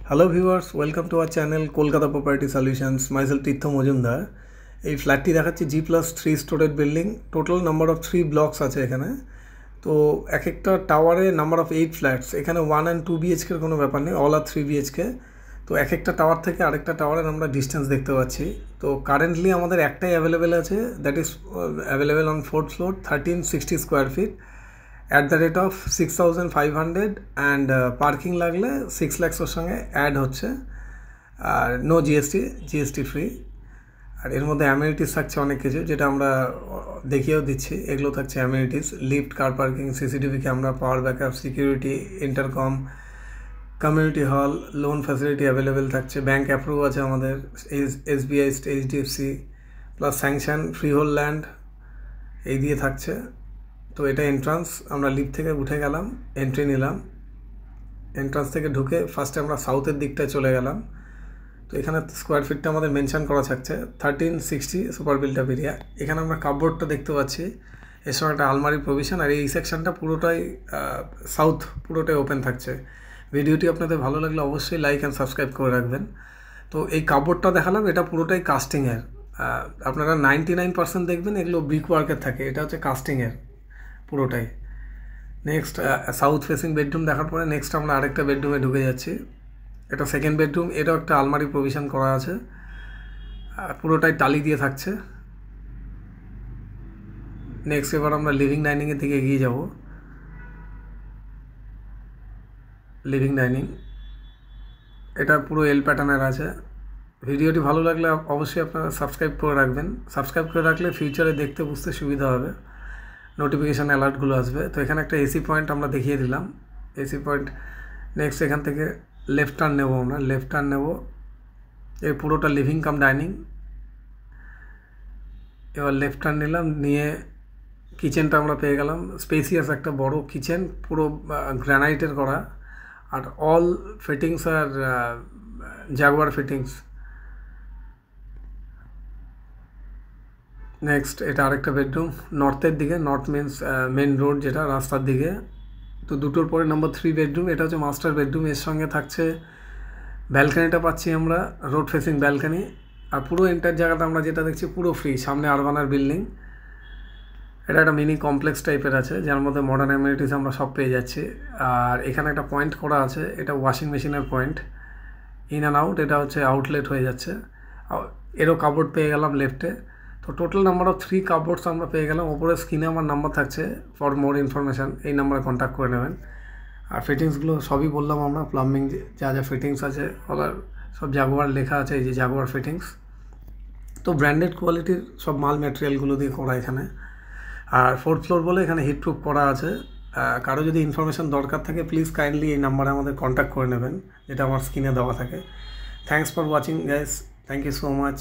Hello viewers, welcome to our channel Kolkata Property Solutions. Myself Tirtho Mojumdar. এই ফ্ল্যাটটি দেখাচ্ছি G+3 storeyed building. Total number of 3 blocks আছে এখানে। তো এক একটা টাওয়ারে নাম্বার অফ 8 ফ্ল্যাটস। এখানে 1 and 2 BHK এর কোনো ব্যাপার নেই, অল আর 3 BHK। তো এক একটা টাওয়ার থেকে আরেকটা টাওয়ারের আমরা ডিস্টেন্স দেখতে পাচ্ছি। তো কারেন্টলি আমাদের একটাই অ্যাভেলেবেল আছে, that is available on 4th floor, 1360 square feet at the rate of 6500 and parking লাগলে 6 lakhs ওর সঙ্গে অ্যাড হচ্ছে আর নো জিএসটি ফ্রি। আর এর মধ্যে অ্যামিনিটিস থাকছে অনেক কিছু, যেটা আমরা দেখিয়েও দিচ্ছি। এগুলো থাকছে amenities: lift, car parking, CCTV camera, power backup, security, intercom, community hall, loan facility available থাকছে, ব্যাঙ্ক অ্যাপ্রুভ আছে আমাদের, SBI, HDFC, plus sanction, freehold land এই দিয়ে থাকছে। তো এটা এন্ট্রান্স। আমরা লিফট থেকে উঠে গেলাম, এন্ট্রি নিলাম। এন্ট্রান্স থেকে ঢুকে ফার্স্টে আমরা সাউথের দিকটায় চলে গেলাম। তো এখানে স্কোয়ার ফিটটা আমাদের মেনশন করা থাকছে 1360 সুপার বিল্ট আপ এরিয়া। এখানে আমরা কাপবোর্ডটা দেখতে পাচ্ছি, এর সঙ্গে একটা আলমারি প্রভিশন। আর এই সেকশনটা পুরোটাই সাউথ, পুরোটাই ওপেন থাকছে। ভিডিওটি আপনাদের ভালো লাগলে অবশ্যই লাইক অ্যান্ড সাবস্ক্রাইব করে রাখবেন। তো এই কাপবোর্ডটা দেখালাম, এটা পুরোটাই কাস্টিংয়ের। আপনারা 99% দেখবেন এগুলো ব্রিক ওয়ার্কের থাকে, এটা হচ্ছে কাস্টিংয়ের পুরোটাই। নেক্সট সাউথ ফেসিং বেডরুম দেখার পরে নেক্সট আমরা আরেকটা বেডরুমে ঢুকে যাচ্ছি। এটা সেকেন্ড বেডরুম, এটাও একটা আলমারি প্রভিশন করা আছে, পুরোটাই টালি দিয়ে থাকছে। নেক্সট এবার আমরা লিভিং ডাইনিংয়ের দিকে এগিয়ে যাব। লিভিং ডাইনিং এটা পুরো এল প্যাটার্নের আছে। ভিডিওটি ভালো লাগলে অবশ্যই আপনারা সাবস্ক্রাইব করে রাখবেন। সাবস্ক্রাইব করে রাখলে ফিউচারে দেখতে বুঝতে সুবিধা হবে, নোটিফিকেশান অ্যালার্টগুলো আসবে। তো এখানে একটা এসি পয়েন্ট আমরা দেখিয়ে দিলাম, এসি পয়েন্ট। নেক্সট এখান থেকে লেফট টার্ন নেব, আমরা লেফট টার্ন নেব। এই পুরোটা লিভিং কাম ডাইনিং। এবার লেফট টার্ন নিলাম, নিয়ে কিচেনটা আমরা পেয়ে গেলাম। স্পেসিয়াস একটা বড় কিচেন, পুরো গ্রানাইটের করা, আর অল ফিটিংস আর জাগুয়ার ফিটিংস। নেক্সট এটা আরেকটা বেডরুম, নর্থের দিকে, নর্থ মিনস মেন রোড, যেটা রাস্তার দিকে। তো দুটোর পরে নাম্বার 3 বেডরুম, এটা হচ্ছে মাস্টার বেডরুম। এর সঙ্গে থাকছে ব্যালকানিটা পাচ্ছি আমরা, রোড ফেসিং ব্যালকানি। আর পুরো এন্টার জায়গাটা আমরা যেটা দেখছি পুরো ফ্রি, সামনে আরবানার বিল্ডিং। এটা একটা মিনি কমপ্লেক্স টাইপের আছে, যার মধ্যে মডার্ন অ্যামিনিটিস আমরা সব পেয়ে যাচ্ছি। আর এখানে একটা পয়েন্ট করা আছে, এটা ওয়াশিং মেশিনের পয়েন্ট, ইন অ্যান্ড আউট। এটা হচ্ছে আউটলেট হয়ে যাচ্ছে। এরও কাপবোর্ড পেয়ে গেলাম লেফটে। তো টোটাল নাম্বার অফ 3 কাপবোর্ডস আমরা পেয়ে গেলাম। ওপরে স্ক্রিনে আমার নাম্বার থাকছে, ফর মোর ইনফরমেশান এই নাম্বারে কন্ট্যাক্ট করে নেবেন। আর ফিটিংসগুলো সবই বললাম আমরা, প্লাম্বিং যা যা ফিটিংস আছে ওলার সব জাগুয়ার লেখা আছে, এই যে জাগুয়ার ফিটিংস। তো ব্র্যান্ডেড কোয়ালিটির সব মাল ম্যাটেরিয়ালগুলো দিয়ে করা এখানে। আর 4th ফ্লোর বলে এখানে হিটপ্রুফ করা আছে। কারো যদি ইনফরমেশান দরকার থাকে প্লিজ কাইন্ডলি এই নাম্বারে আমাদের কন্ট্যাক্ট করে নেবেন, যেটা আমার স্ক্রিনে দেওয়া থাকে। Thanks for watching guys, thank you so much.